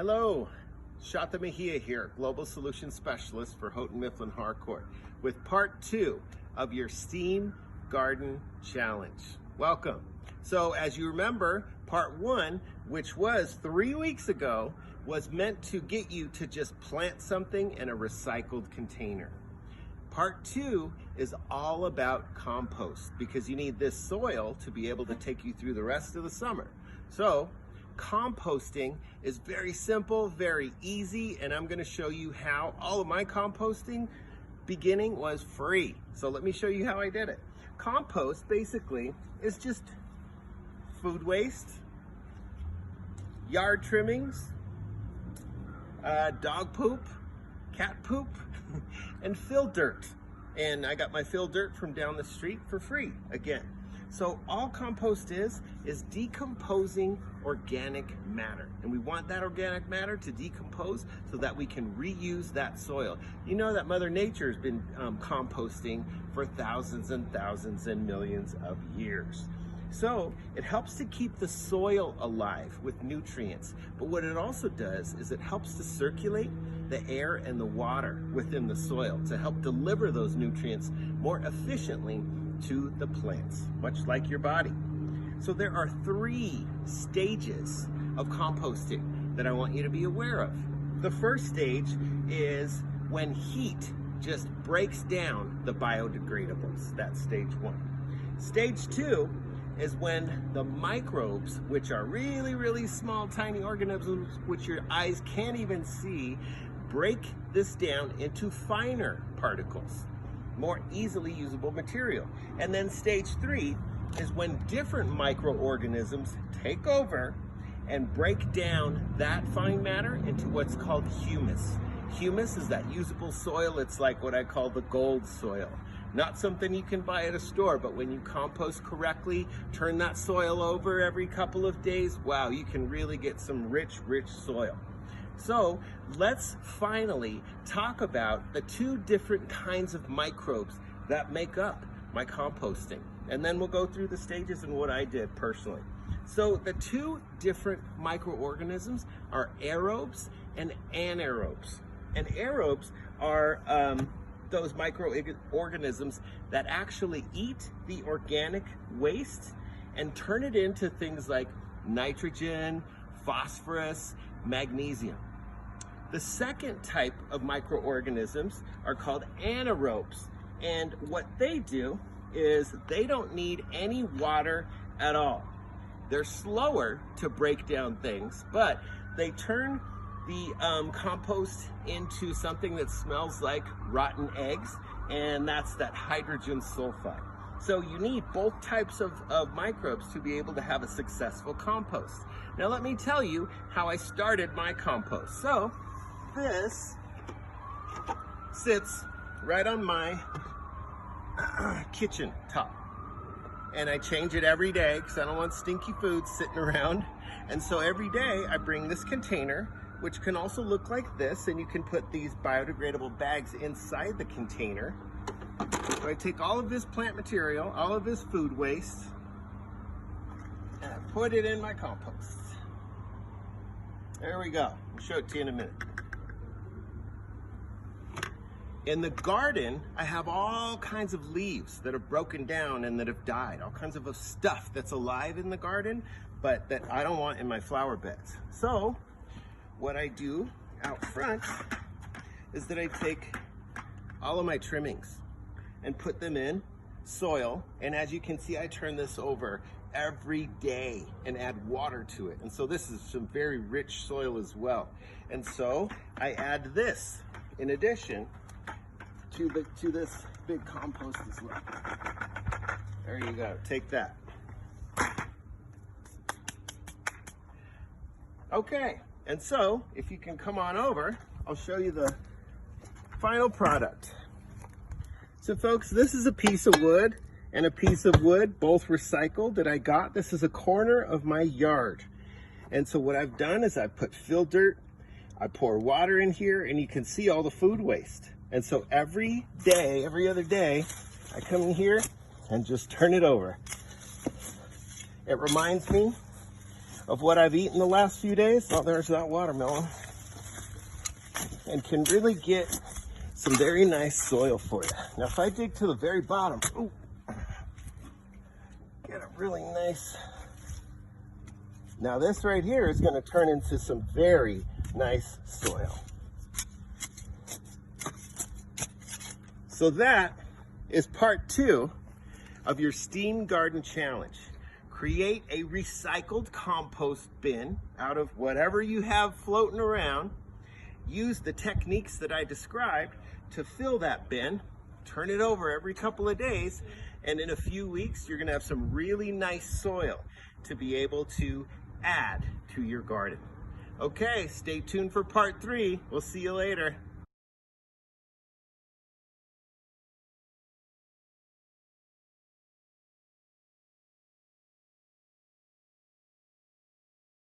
Hello, Shata Mejia here, Global Solution Specialist for Houghton Mifflin Harcourt, with part 2 of your Steam Garden Challenge. Welcome. So as you remember, part 1, which was 3 weeks ago, was meant to get you to just plant something in a recycled container. Part 2 is all about compost, because you need this soil to be able to take you through the rest of the summer. So composting is very simple, very easy, and I'm going to show you how. All of my composting beginning was free. So let me show you how I did it. Compost basically is just food waste, yard trimmings, dog poop, cat poop, and fill dirt. And I got my fill dirt from down the street for free again. So all compost is decomposing organic matter. And we want that organic matter to decompose so that we can reuse that soil. You know that Mother Nature has been composting for thousands and thousands and millions of years. So it helps to keep the soil alive with nutrients. But what it also does is it helps to circulate the air and the water within the soil to help deliver those nutrients more efficiently to the plants, much like your body. So there are 3 stages of composting that I want you to be aware of. The first stage is when heat just breaks down the biodegradables. That's stage 1. Stage 2 is when the microbes, which are really, really small, tiny organisms, which your eyes can't even see, break this down into finer particles, more easily usable material. And then stage 3 is when different microorganisms take over and break down that fine matter into what's called humus. Humus is that usable soil. It's like what I call the gold soil. Not something you can buy at a store, but when you compost correctly, turn that soil over every couple of days, wow, you can really get some rich, rich soil. So let's finally talk about the 2 different kinds of microbes that make up my composting. And then we'll go through the stages and what I did personally. So the 2 different microorganisms are aerobes and anaerobes. And aerobes are those microorganisms that actually eat the organic waste and turn it into things like nitrogen, phosphorus, magnesium. The second type of microorganisms are called anaerobes, and what they do is they don't need any water at all. They're slower to break down things, but they turn the compost into something that smells like rotten eggs, and that's that hydrogen sulfide. So you need both types of microbes to be able to have a successful compost. Now let me tell you how I started my compost. So this sits right on my kitchen top, and I change it every day because I don't want stinky food sitting around. And so every day I bring this container, which can also look like this, and you can put these biodegradable bags inside the container. So I take all of this plant material, all of this food waste, and I put it in my compost. There we go. I'll show it to you in a minute. In the garden, I have all kinds of leaves that have broken down and that have died, all kinds of stuff that's alive in the garden, but that I don't want in my flower beds. So what I do out front is that I take all of my trimmings and put them in soil, and as you can see, I turn this over every day and add water to it. And so this is some very rich soil as well. And so I add this in addition to this big compost as well. There you go, take that. Okay, and so if you can come on over, I'll show you the final product. So folks, this is a piece of wood and a piece of wood, both recycled, that I got. This is a corner of my yard. And so what I've done is I've put fill dirt, I pour water in here, and you can see all the food waste. And so every day, every other day, I come in here and just turn it over. It reminds me of what I've eaten the last few days. Oh, there's that watermelon. And can really get some very nice soil for you. Now, if I dig to the very bottom, ooh, get a really nice. Now, this right here is going to turn into some very nice soil. So that is part 2 of your Steam Garden Challenge. Create a recycled compost bin out of whatever you have floating around. Use the techniques that I described to fill that bin. Turn it over every couple of days, and in a few weeks you're going to have some really nice soil to be able to add to your garden. Okay, stay tuned for part 3. We'll see you later.